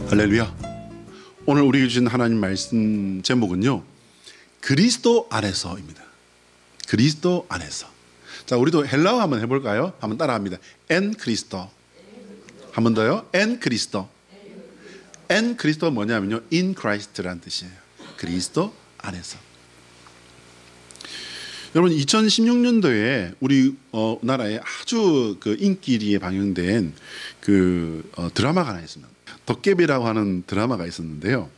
할렐루야. 오늘 우리에게 주신 하나님 말씀 제목은요, 그리스도 안에서입니다. 그리스도 안에서. 자, 우리도 헬라어 한번 해볼까요? 한번 따라합니다. 엔 그리스도. 한 번 더요. 엔 그리스도. 엔 그리스도가 뭐냐면요, in Christ라는 뜻이에요. 그리스도 안에서. 여러분, 2016년도에 우리 나라에 아주 그 인기리에 방영된 그 드라마가 하나 있습니다. 덕계비라고 하는 드라마가 있었는데요.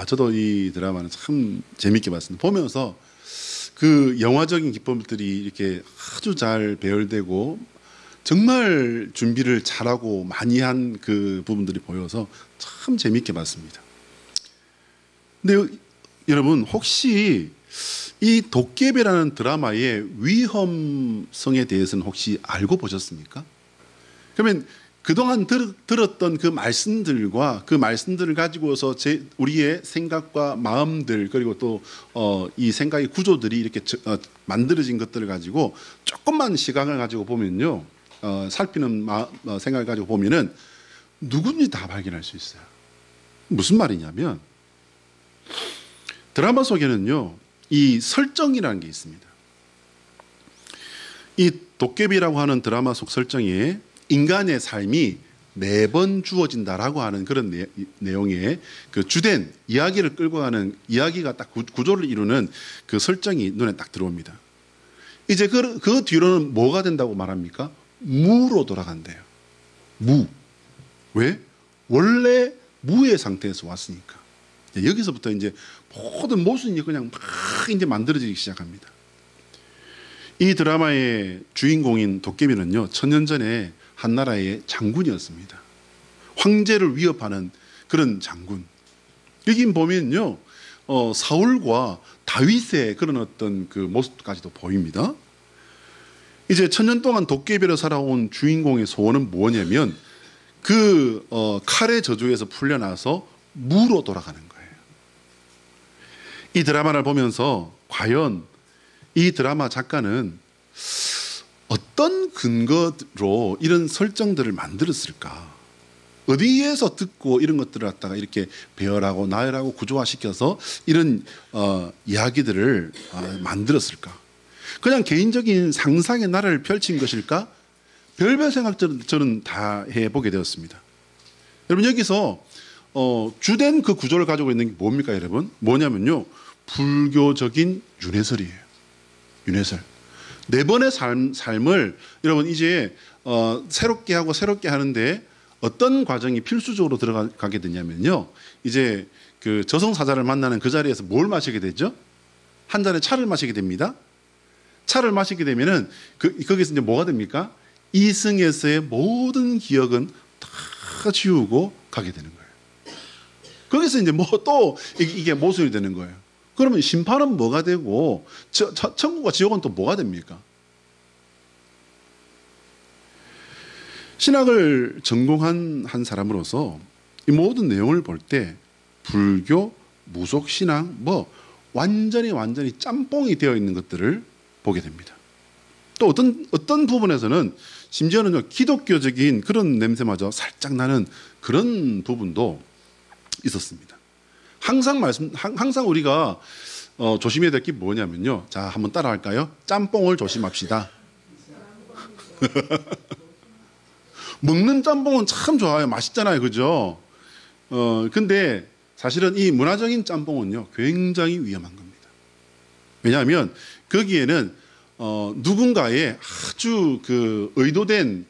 저도 이 드라마는 참 재밌게 봤습니다. 보면서 그 영화적인 기법들이 이렇게 아주 잘 배열되고 정말 준비를 잘하고 많이 한 그 부분들이 보여서 참 재밌게 봤습니다. 근데 여러분, 혹시 이 도깨비라는 드라마의 위험성에 대해서는 혹시 알고 보셨습니까? 그러면 그동안 들었던 그 말씀들과 그 말씀들을 가지고서 우리의 생각과 마음들, 그리고 또 이 생각의 구조들이 이렇게 만들어진 것들을 가지고 조금만 시각을 가지고 보면요, 살피는 생각을 가지고 보면은 누군지 다 발견할 수 있어요. 무슨 말이냐면, 드라마 속에는요, 이 설정이라는 게 있습니다. 이 도깨비라고 하는 드라마 속 설정에 인간의 삶이 매번 주어진다라고 하는 그런 내용의 그 주된 이야기를 끌고 가는 이야기가 딱 구조를 이루는 그 설정이 눈에 딱 들어옵니다. 이제 그 뒤로는 뭐가 된다고 말합니까? 무로 돌아간대요. 무. 왜? 원래 무의 상태에서 왔으니까. 여기서부터 이제 모든 모순이 그냥 막 이제 만들어지기 시작합니다. 이 드라마의 주인공인 도깨비는요, 천년 전에 한 나라의 장군이었습니다. 황제를 위협하는 그런 장군. 여기 보면요, 사울과 다윗의 그런 어떤 그 모습까지도 보입니다. 이제 천년 동안 도깨비로 살아온 주인공의 소원은 뭐냐면, 그 칼의 저주에서 풀려나서 무로 돌아가는 거예요. 이 드라마를 보면서 과연 이 드라마 작가는 어떤 근거로 이런 설정들을 만들었을까? 어디에서 듣고 이런 것들을 갖다가 이렇게 배열하고 나열하고 구조화시켜서 이런 이야기들을 만들었을까? 그냥 개인적인 상상의 나라를 펼친 것일까? 별별 생각들을 저는 다 해보게 되었습니다. 여러분, 여기서 주된 그 구조를 가지고 있는 게 뭡니까, 여러분? 뭐냐면요, 불교적인 윤회설이에요. 윤회설. 네 번의 삶을 여러분 이제 새롭게 하고 새롭게 하는데 어떤 과정이 필수적으로 들어가게 되냐면요, 이제 그 저승사자를 만나는 그 자리에서 뭘 마시게 되죠? 한 잔의 차를 마시게 됩니다. 차를 마시게 되면은 거기서 이제 뭐가 됩니까? 이승에서의 모든 기억은 다 지우고 가게 되는 거예요. 거기서 이제 뭐 또 이게 모순이 되는 거예요. 그러면 심판은 뭐가 되고 천국과 지옥은 또 뭐가 됩니까? 신학을 전공한 한 사람으로서 이 모든 내용을 볼 때 불교, 무속신앙, 완전히 짬뽕이 되어 있는 것들을 보게 됩니다. 또 어떤 부분에서는 심지어는 기독교적인 그런 냄새마저 살짝 나는 그런 부분도 있었습니다. 항상 우리가 조심해야 될 게 뭐냐면요, 자, 한번 따라할까요? 짬뽕을 조심합시다. 먹는 짬뽕은 참 좋아요. 맛있잖아요, 그죠? 근데 사실은 이 문화적인 짬뽕은요, 굉장히 위험한 겁니다. 왜냐하면 거기에는 누군가의 아주 그 의도적인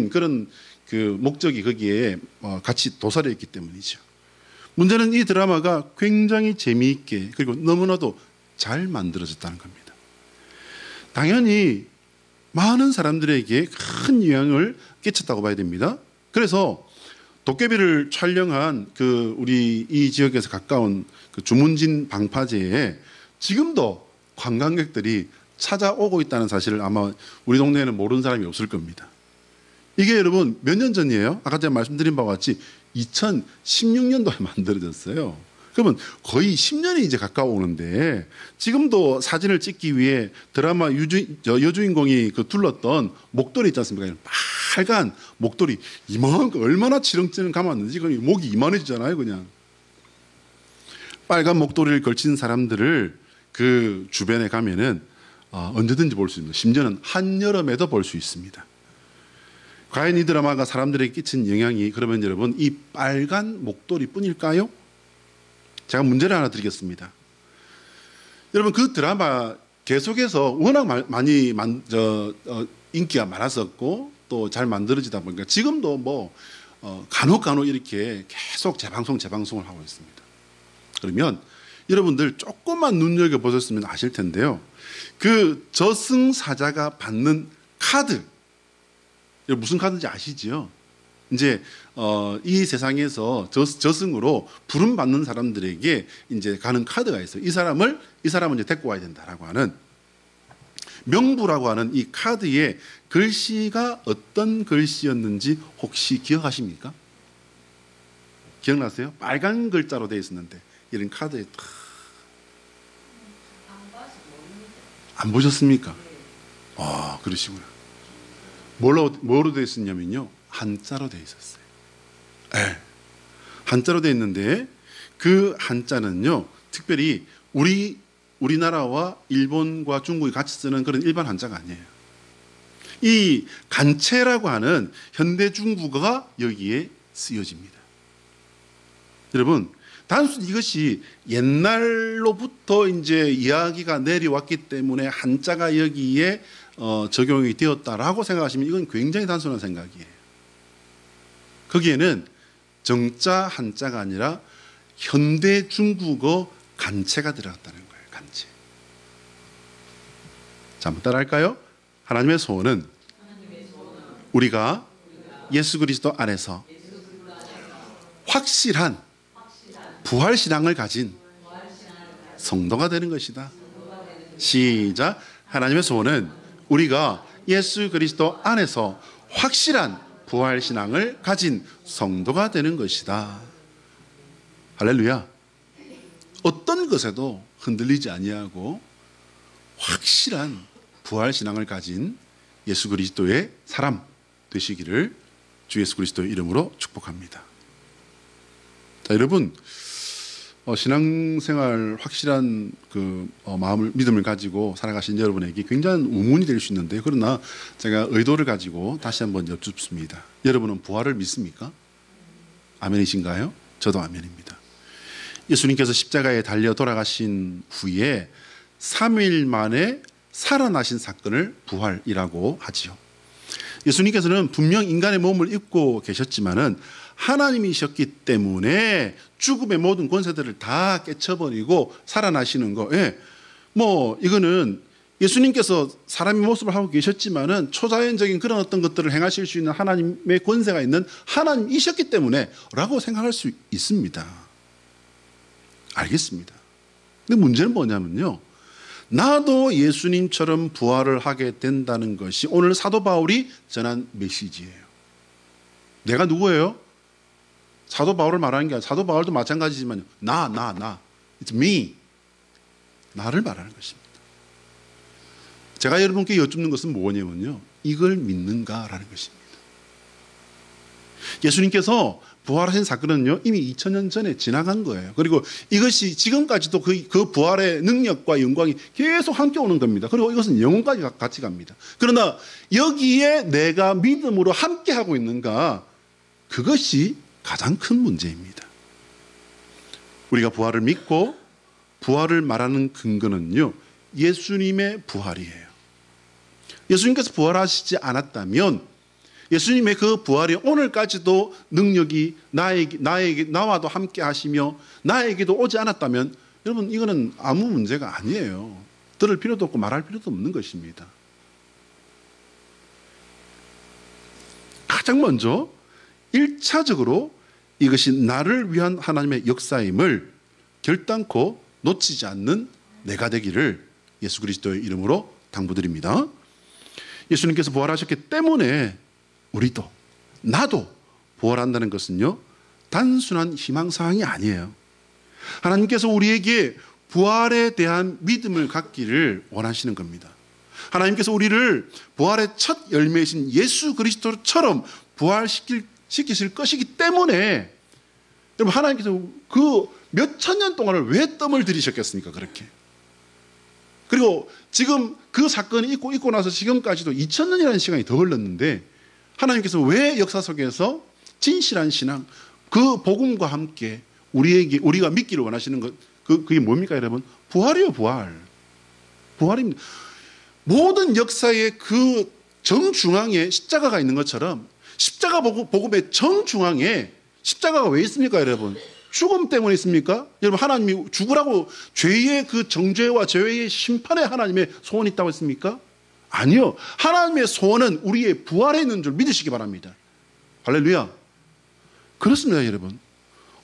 그런 그 목적이 거기에 같이 도사려 있기 때문이죠. 문제는 이 드라마가 굉장히 재미있게 그리고 너무나도 잘 만들어졌다는 겁니다. 당연히 많은 사람들에게 큰 영향을 끼쳤다고 봐야 됩니다. 그래서 도깨비를 촬영한 그 우리 이 지역에서 가까운 그 주문진 방파제에 지금도 관광객들이 찾아오고 있다는 사실을 아마 우리 동네에는 모르는 사람이 없을 겁니다. 이게 여러분 몇 년 전이에요? 아까 제가 말씀드린 바와 같이 2016년도에 만들어졌어요. 그러면 거의 10년이 이제 가까워오는데 지금도 사진을 찍기 위해 드라마 여주인공이 그 둘렀던 목도리 있지 않습니까? 빨간 목도리 이만한 거 얼마나 치렁치렁 감았는지 그냥 목이 이만해지잖아요. 그냥 빨간 목도리를 걸친 사람들을 그 주변에 가면은 언제든지 볼 수 있습니다. 심지어는 한여름에도 볼 수 있습니다. 과연 이 드라마가 사람들에게 끼친 영향이 그러면 여러분 이 빨간 목도리뿐일까요? 제가 문제를 하나 드리겠습니다. 여러분 그 드라마 계속해서 워낙 많이 인기가 많았었고 또 잘 만들어지다 보니까 지금도 뭐 간혹 이렇게 계속 재방송을 하고 있습니다. 그러면 여러분들 조금만 눈여겨보셨으면 아실 텐데요. 그 저승사자가 받는 카드, 무슨 카드인지 아시죠? 이제 이 세상에서 저승으로 부름 받는 사람들에게 이제 가는 카드가 있어요. 이 사람은 이제 데리고 와야 된다라고 하는 명부라고 하는 이 카드의 글씨가 어떤 글씨였는지 혹시 기억하십니까? 기억나세요? 빨간 글자로 되어 있었는데 이런 카드에 안 보셨습니까? 그러시구나. 뭐로 되어 있었냐면요. 한자로 되어 있었어요. 네. 한자로 되어 있는데 그 한자는요. 특별히 우리나라와 일본과 중국이 같이 쓰는 그런 일반 한자가 아니에요. 이 간체라고 하는 현대 중국어가 여기에 쓰여집니다. 여러분, 단순히 이것이 옛날로부터 이제 이야기가 내려왔기 때문에 한자가 여기에 적용이 되었다라고 생각하시면 이건 굉장히 단순한 생각이에요. 거기에는 정자 한자가 아니라 현대 중국어 간체가 들어갔다는 거예요. 간체. 자, 한번 따라할까요? 하나님의 소원은 우리가 예수 그리스도 안에서 확실한 부활신앙을 가진 성도가 되는 것이다. 시작. 하나님의 소원은 우리가 예수 그리스도 안에서 확실한 부활신앙을 가진 성도가 되는 것이다. 할렐루야. 어떤 것에도 흔들리지 아니하고 확실한 부활신앙을 가진 예수 그리스도의 사람 되시기를 주 예수 그리스도의 이름으로 축복합니다. 자, 여러분, 신앙생활 확실한 그 믿음을 가지고 살아가신 여러분에게 굉장한 우문이 될 수 있는데, 그러나 제가 의도를 가지고 다시 한번 여쭙습니다. 여러분은 부활을 믿습니까? 아멘이신가요? 저도 아멘입니다. 예수님께서 십자가에 달려 돌아가신 후에 3일 만에 살아나신 사건을 부활이라고 하지요. 예수님께서는 분명 인간의 몸을 입고 계셨지만은 하나님이셨기 때문에 죽음의 모든 권세들을 다 깨쳐버리고 살아나시는 거, 이거는 예수님께서 사람의 모습을 하고 계셨지만은 초자연적인 그런 어떤 것들을 행하실 수 있는 하나님의 권세가 있는 하나님이셨기 때문에 라고 생각할 수 있습니다. 알겠습니다. 근데 문제는 뭐냐면요. 나도 예수님처럼 부활을 하게 된다는 것이 오늘 사도 바울이 전한 메시지예요. 내가 누구예요? 사도 바울을 말하는 게 아니라 사도 바울도 마찬가지지만 나 It's me. 나를 말하는 것입니다. 제가 여러분께 여쭙는 것은 뭐냐면요. 이걸 믿는가라는 것입니다. 예수님께서 부활하신 사건은요, 이미 2000년 전에 지나간 거예요. 그리고 이것이 지금까지도 그 부활의 능력과 영광이 계속 함께 오는 겁니다. 그리고 이것은 영혼까지 같이 갑니다. 그러나 여기에 내가 믿음으로 함께 하고 있는가, 그것이 가장 큰 문제입니다. 우리가 부활을 믿고 부활을 말하는 근거는요, 예수님의 부활이에요. 예수님께서 부활하시지 않았다면 예수님의 그 부활이 오늘까지도 능력이 나와도 함께 하시며 나에게도 오지 않았다면 여러분 이거는 아무 문제가 아니에요. 들을 필요도 없고 말할 필요도 없는 것입니다. 가장 먼저 1차적으로 이것이 나를 위한 하나님의 역사임을 결단코 놓치지 않는 내가 되기를 예수 그리스도의 이름으로 당부드립니다. 예수님께서 부활하셨기 때문에 우리도 나도 부활한다는 것은요, 단순한 희망사항이 아니에요. 하나님께서 우리에게 부활에 대한 믿음을 갖기를 원하시는 겁니다. 하나님께서 우리를 부활의 첫 열매이신 예수 그리스도처럼 부활시키실 것이기 때문에 여러분 하나님께서 그 몇천 년 동안을 왜 뜸을 들이셨겠습니까? 그렇게. 그리고 지금 그 사건이 있고 나서 지금까지도 2000년이라는 시간이 더 흘렀는데 하나님께서 왜 역사 속에서 진실한 신앙, 그 복음과 함께 우리가 믿기를 원하시는 것, 그게 뭡니까 여러분? 부활이요, 부활. 부활입니다. 모든 역사의 그 정중앙에 십자가가 있는 것처럼 십자가 복음의 정중앙에 십자가가 왜 있습니까 여러분? 죽음 때문에 있습니까? 여러분 하나님이 죽으라고 죄의 그 정죄와 죄의 심판에 하나님의 소원이 있다고 했습니까? 아니요. 하나님의 소원은 우리의 부활에 있는 줄 믿으시기 바랍니다. 할렐루야. 그렇습니다 여러분.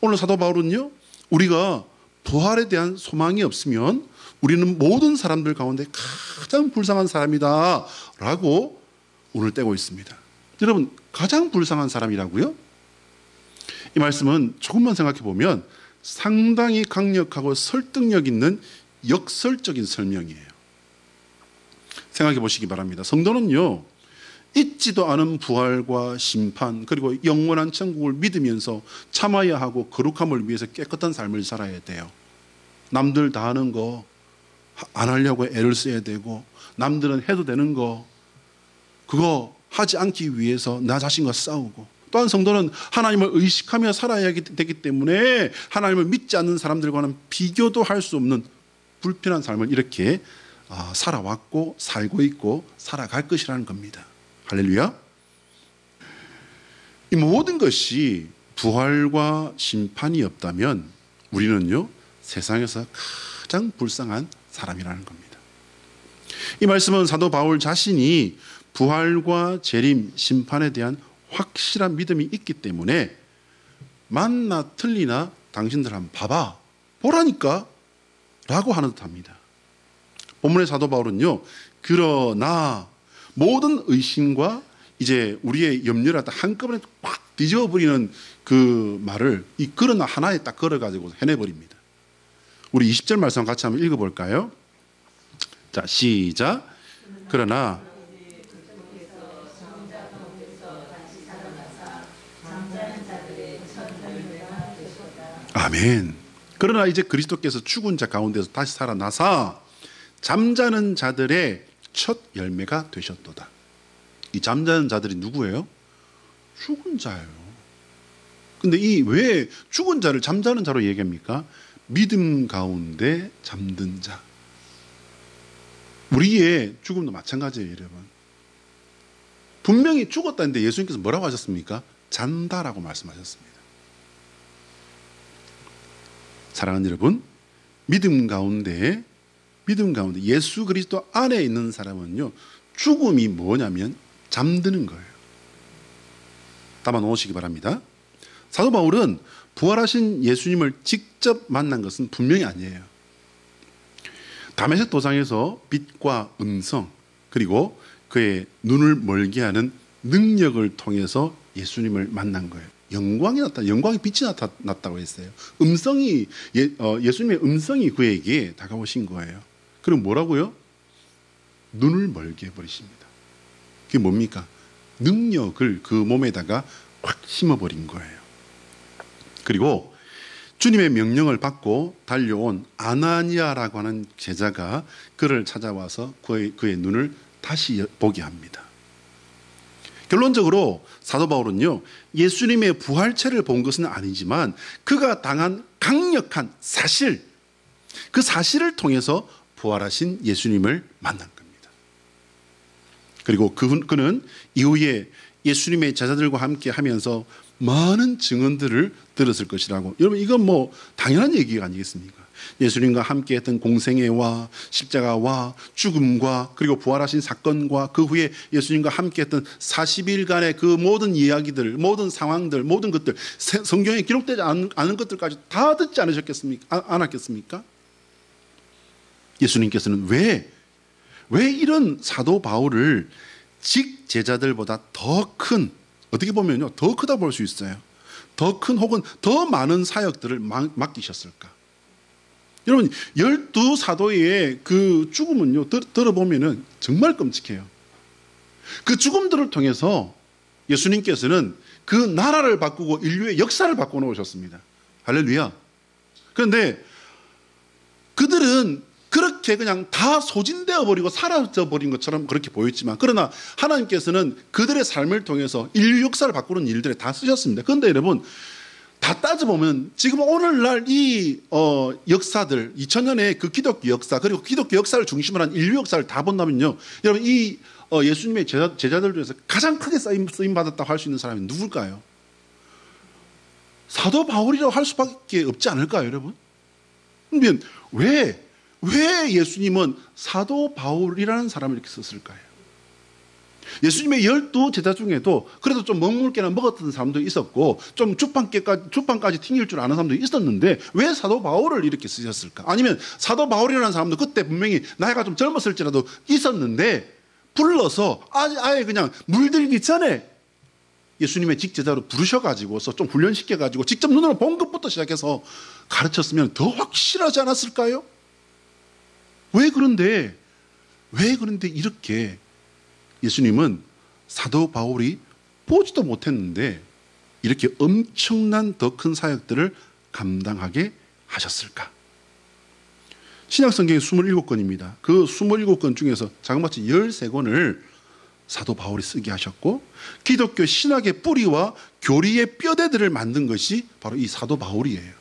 오늘 사도 바울은요, 우리가 부활에 대한 소망이 없으면 우리는 모든 사람들 가운데 가장 불쌍한 사람이다 라고 오늘 떼고 있습니다. 여러분 가장 불쌍한 사람이라고요? 이 말씀은 조금만 생각해 보면 상당히 강력하고 설득력 있는 역설적인 설명이에요. 생각해 보시기 바랍니다. 성도는요, 있지도 않은 부활과 심판 그리고 영원한 천국을 믿으면서 참아야 하고 거룩함을 위해서 깨끗한 삶을 살아야 돼요. 남들 다 하는 거 안 하려고 애를 써야 되고, 남들은 해도 되는 거 그거 하지 않기 위해서 나 자신과 싸우고, 또한 성도는 하나님을 의식하며 살아야 되기 때문에 하나님을 믿지 않는 사람들과는 비교도 할 수 없는 불편한 삶을 이렇게 살아왔고 살고 있고 살아갈 것이라는 겁니다. 할렐루야. 이 모든 것이 부활과 심판이 없다면 우리는요, 세상에서 가장 불쌍한 사람이라는 겁니다. 이 말씀은 사도 바울 자신이 부활과 재림, 심판에 대한 확실한 믿음이 있기 때문에 맞나 틀리나 당신들 한번 봐봐, 보라니까 라고 하는 듯합니다. 본문의 사도 바울은요, 그러나 모든 의심과 이제 우리의 염려를 한꺼번에 꽉 뒤집어버리는 그 말을 이 그러나 하나에 딱 걸어가지고 해내버립니다. 우리 20절 말씀 같이 한번 읽어볼까요? 자, 시작. 그러나 아멘. 그러나 이제 그리스도께서 죽은 자 가운데서 다시 살아나사 잠자는 자들의 첫 열매가 되셨도다. 이 잠자는 자들이 누구예요? 죽은 자예요. 근데 이 왜 죽은 자를 잠자는 자로 얘기합니까? 믿음 가운데 잠든 자. 우리의 죽음도 마찬가지예요, 여러분. 분명히 죽었다는데 예수님께서 뭐라고 하셨습니까? 잔다라고 말씀하셨습니다. 사랑하는 여러분, 믿음 가운데 예수 그리스도 안에 있는 사람은요, 죽음이 뭐냐면 잠드는 거예요. 담아 놓으시기 바랍니다. 사도 바울은 부활하신 예수님을 직접 만난 것은 분명히 아니에요. 다메섹 도상에서 빛과 음성 그리고 그의 눈을 멀게 하는 능력을 통해서 예수님을 만난 거예요. 영광의 빛이 나타났다고 했어요. 예수님의 음성이 그에게 다가오신 거예요. 그럼 뭐라고요? 눈을 멀게 해버리십니다. 그게 뭡니까? 능력을 그 몸에다가 확 심어버린 거예요. 그리고 주님의 명령을 받고 달려온 아나니아라고 하는 제자가 그를 찾아와서 그의 눈을 다시 보게 합니다. 결론적으로 사도 바울은요, 예수님의 부활체를 본 것은 아니지만 그가 당한 강력한 사실, 그 사실을 통해서 부활하신 예수님을 만난 겁니다. 그리고 그는 이후에 예수님의 제자들과 함께 하면서 많은 증언들을 들었을 것이라고. 여러분, 이건 뭐 당연한 얘기가 아니겠습니까? 예수님과 함께 했던 공생애와 십자가와 죽음과 그리고 부활하신 사건과 그 후에 예수님과 함께 했던 40일간의 그 모든 이야기들, 모든 상황들, 모든 것들, 성경에 기록되지 않은 것들까지 다 듣지 않았겠습니까? 예수님께서는 왜 이런 사도 바울을 직제자들보다 더 큰, 어떻게 보면요, 더 크다 볼 수 있어요. 더 큰 혹은 더 많은 사역들을 맡기셨을까? 여러분, 12 사도의 그 죽음은요, 들어보면은 정말 끔찍해요. 그 죽음들을 통해서 예수님께서는 그 나라를 바꾸고 인류의 역사를 바꿔놓으셨습니다. 할렐루야. 그런데 그들은 그렇게 그냥 다 소진되어 버리고 사라져 버린 것처럼 그렇게 보였지만, 그러나 하나님께서는 그들의 삶을 통해서 인류 역사를 바꾸는 일들에 다 쓰셨습니다. 그런데 여러분, 다 따져보면 지금 오늘날 이 역사들, 2000년의 그 기독교 역사, 그리고 기독교 역사를 중심으로 한 인류 역사를 다 본다면요, 여러분 이 예수님의 제자들 중에서 가장 크게 쓰임 받았다고 할 수 있는 사람이 누굴까요? 사도 바울이라고 할 수밖에 없지 않을까요, 여러분? 그러면 왜 예수님은 사도 바울이라는 사람을 이렇게 썼을까요? 예수님의 12 제자 중에도 그래도 좀 먹물개나 먹었던 사람도 있었고, 좀 주판까지 튕길 줄 아는 사람도 있었는데 왜 사도 바울을 이렇게 쓰셨을까? 아니면 사도 바울이라는 사람도 그때 분명히 나이가 좀 젊었을지라도 있었는데 불러서 아예 그냥 물들기 전에 예수님의 직제자로 부르셔가지고서 좀 훈련시켜가지고 직접 눈으로 본 것부터 시작해서 가르쳤으면 더 확실하지 않았을까요? 왜 그런데 이렇게 예수님은 사도 바울이 보지도 못했는데 이렇게 엄청난 더 큰 사역들을 감당하게 하셨을까? 신약성경이 27권입니다. 그 27권 중에서 자그마치 13권을 사도 바울이 쓰게 하셨고, 기독교 신학의 뿌리와 교리의 뼈대들을 만든 것이 바로 이 사도 바울이에요.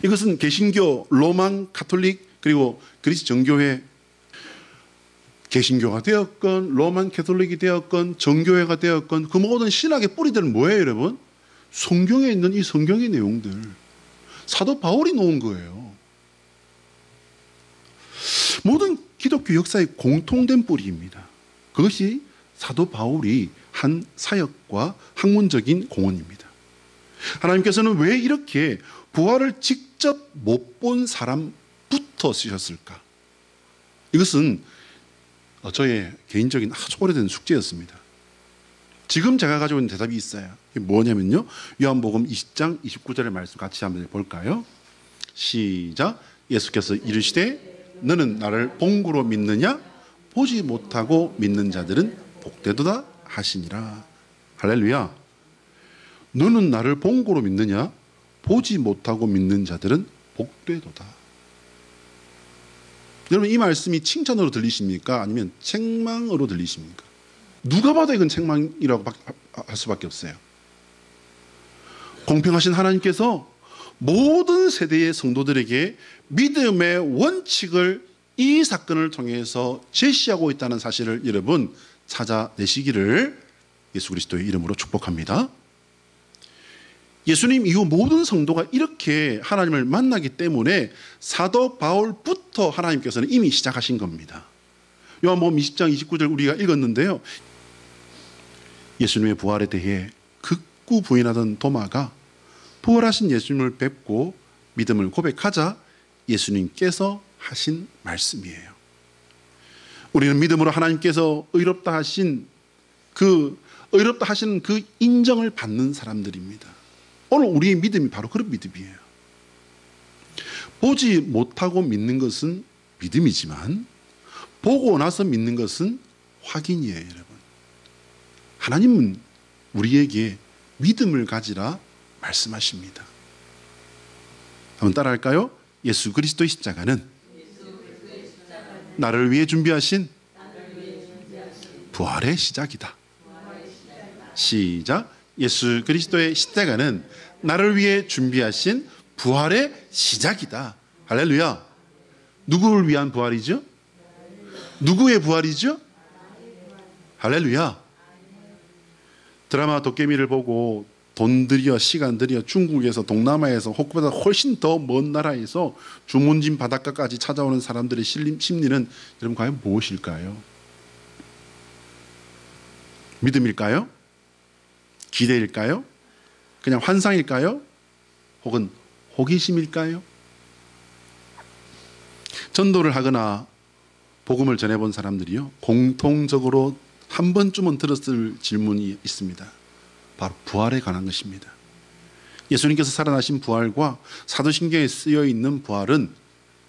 이것은 개신교, 로만 가톨릭, 그리고 그리스 정교회, 개신교가 되었건 로만 가톨릭이 되었건 정교회가 되었건 그 모든 신학의 뿌리들은 뭐예요, 여러분? 성경에 있는 이 성경의 내용들, 사도 바울이 놓은 거예요. 모든 기독교 역사의 공통된 뿌리입니다. 그것이 사도 바울이 한 사역과 학문적인 공헌입니다. 하나님께서는 왜 이렇게 부활을 직접 못 본 사람부터 쓰셨을까? 이것은 저의 개인적인 아주 오래된 숙제였습니다. 지금 제가 가지고 있는 대답이 있어요. 이게 뭐냐면요, 요한복음 20장 29절의 말씀 같이 한번 볼까요? 시작. 예수께서 이르시되 너는 나를 본구로 믿느냐? 보지 못하고 믿는 자들은 복되도다 하시니라. 할렐루야. 너는 나를 본구로 믿느냐? 보지 못하고 믿는 자들은 복되도다. 여러분, 이 말씀이 칭찬으로 들리십니까? 아니면 책망으로 들리십니까? 누가 봐도 이건 책망이라고 할 수밖에 없어요. 공평하신 하나님께서 모든 세대의 성도들에게 믿음의 원칙을 이 사건을 통해서 제시하고 있다는 사실을 여러분 찾아내시기를 예수 그리스도의 이름으로 축복합니다. 예수님 이후 모든 성도가 이렇게 하나님을 만나기 때문에 사도 바울부터 하나님께서는 이미 시작하신 겁니다. 요한복음 20장 29절 우리가 읽었는데요, 예수님의 부활에 대해 극구 부인하던 도마가 부활하신 예수님을 뵙고 믿음을 고백하자 예수님께서 하신 말씀이에요. 우리는 믿음으로 하나님께서 의롭다 하시는 그 인정을 받는 사람들입니다. 오늘 우리의 믿음이 바로 그런 믿음이에요. 보지 못하고 믿는 것은 믿음이지만 보고 나서 믿는 것은 확인이에요, 여러분. 하나님은 우리에게 믿음을 가지라 말씀하십니다. 한번 따라할까요? 예수 그리스도의 십자가는 나를 위해 준비하신 부활의 시작이다. 시작. 예수 그리스도의 십자가는 나를 위해 준비하신 부활의 시작이다. 할렐루야. 누구를 위한 부활이죠? 누구의 부활이죠? 할렐루야. 드라마 도깨비를 보고 돈 들여 시간 들여 중국에서 동남아에서 혹보다 훨씬 더 먼 나라에서 주문진 바닷가까지 찾아오는 사람들의 심리는 여러분 과연 무엇일까요? 믿음일까요? 기대일까요? 그냥 환상일까요? 혹은 호기심일까요? 전도를 하거나 복음을 전해본 사람들이요, 공통적으로 한 번쯤은 들었을 질문이 있습니다. 바로 부활에 관한 것입니다. 예수님께서 살아나신 부활과 사도신경에 쓰여 있는 부활은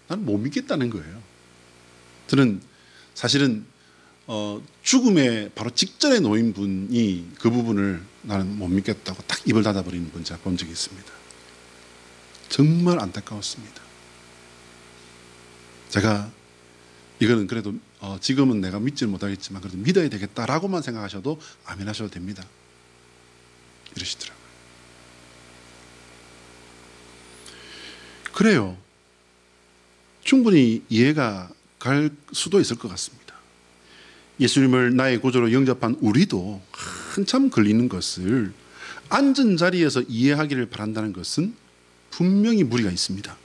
나는 못 믿겠다는 거예요. 저는 사실은 죽음의 바로 직전에 놓인 분이 그 부분을 나는 못 믿겠다고 딱 입을 닫아버리는 분 제가 본 적이 있습니다. 정말 안타까웠습니다. 제가 이거는 그래도 지금은 내가 믿지는 못하겠지만 그래도 믿어야 되겠다라고만 생각하셔도 아멘 하셔도 됩니다. 이러시더라고요. 그래요. 충분히 이해가 갈 수도 있을 것 같습니다. 예수님을 나의 구주로 영접한 우리도 한참 걸리는 것을 앉은 자리에서 이해하기를 바란다는 것은 분명히 무리가 있습니다.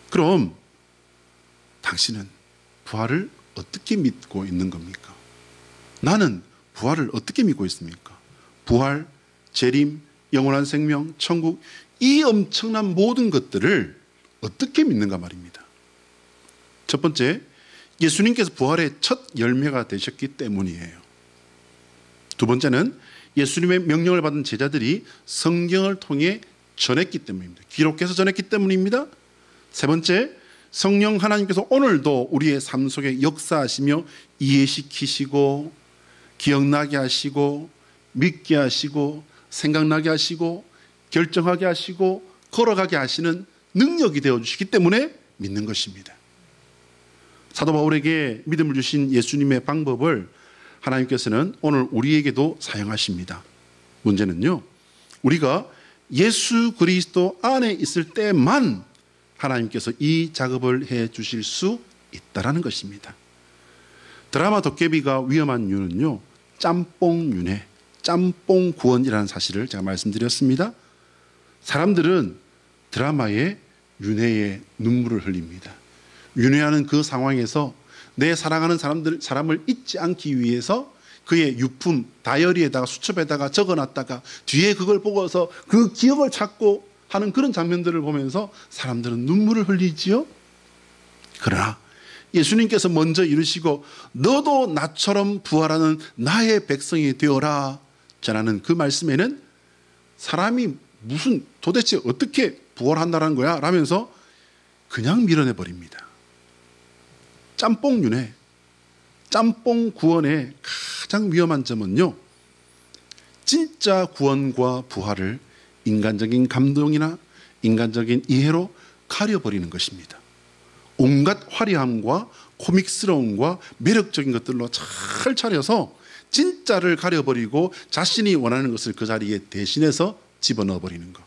그럼 당신은 부활을 어떻게 믿고 있는 겁니까? 나는 부활을 어떻게 믿고 있습니까? 부활, 재림, 영원한 생명, 천국, 이 엄청난 모든 것들을 어떻게 믿는가 말입니다. 첫 번째, 예수님께서 부활의 첫 열매가 되셨기 때문이에요. 두 번째는 예수님의 명령을 받은 제자들이 성경을 통해 전했기 때문입니다. 기록해서 전했기 때문입니다. 세 번째, 성령 하나님께서 오늘도 우리의 삶 속에 역사하시며 이해시키시고 기억나게 하시고 믿게 하시고 생각나게 하시고 결정하게 하시고 걸어가게 하시는 능력이 되어주시기 때문에 믿는 것입니다. 사도 바울에게 믿음을 주신 예수님의 방법을 하나님께서는 오늘 우리에게도 사용하십니다. 문제는요, 우리가 예수 그리스도 안에 있을 때만 하나님께서 이 작업을 해 주실 수 있다라는 것입니다. 드라마 도깨비가 위험한 이유는요, 짬뽕 윤회, 짬뽕 구원이라는 사실을 제가 말씀드렸습니다. 사람들은 드라마의 윤회에 눈물을 흘립니다. 윤회하는 그 상황에서 내 사랑하는 사람을 잊지 않기 위해서 그의 유품 다이어리에다가 수첩에다가 적어놨다가 뒤에 그걸 보고서 그 기억을 찾고 하는 그런 장면들을 보면서 사람들은 눈물을 흘리지요. 그러나 예수님께서 먼저 이르시고 너도 나처럼 부활하는 나의 백성이 되어라 전하는 그 말씀에는 사람이 무슨 도대체 어떻게 부활한다는 거야 라면서 그냥 밀어내버립니다. 짬뽕 윤회, 짬뽕 구원의 가장 위험한 점은요, 진짜 구원과 부활을 인간적인 감동이나 인간적인 이해로 가려버리는 것입니다. 온갖 화려함과 코믹스러움과 매력적인 것들로 잘 차려서 진짜를 가려버리고 자신이 원하는 것을 그 자리에 대신해서 집어넣어버리는 것.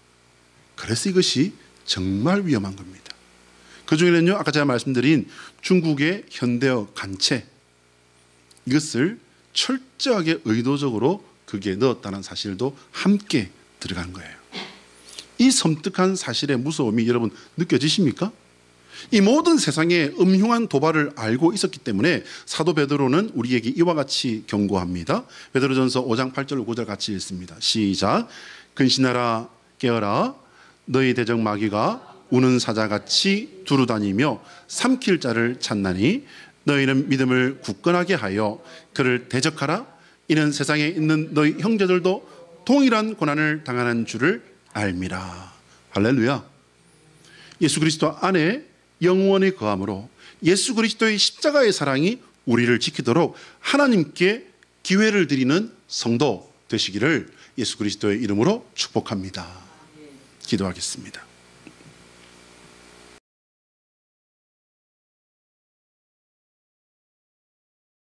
그래서 이것이 정말 위험한 겁니다. 그 중에는요, 아까 제가 말씀드린 중국의 현대어 간체, 이것을 철저하게 의도적으로 거기에 넣었다는 사실도 함께 들어간 거예요. 이 섬뜩한 사실의 무서움이 여러분 느껴지십니까? 이 모든 세상의 음흉한 도발을 알고 있었기 때문에 사도 베드로는 우리에게 이와 같이 경고합니다. 베드로전서 5장 8절 9절 같이 읽습니다. 시작. 근신하라 깨어라 너희 대적 마귀가 우는 사자같이 두루다니며 삼킬 자를 찾나니 너희는 믿음을 굳건하게 하여 그를 대적하라. 이는 세상에 있는 너희 형제들도 동일한 고난을 당하는 줄을 알미라. 할렐루야. 예수 그리스도 안에 영원히 거함으로 예수 그리스도의 십자가의 사랑이 우리를 지키도록 하나님께 기회를 드리는 성도 되시기를 예수 그리스도의 이름으로 축복합니다. 기도하겠습니다.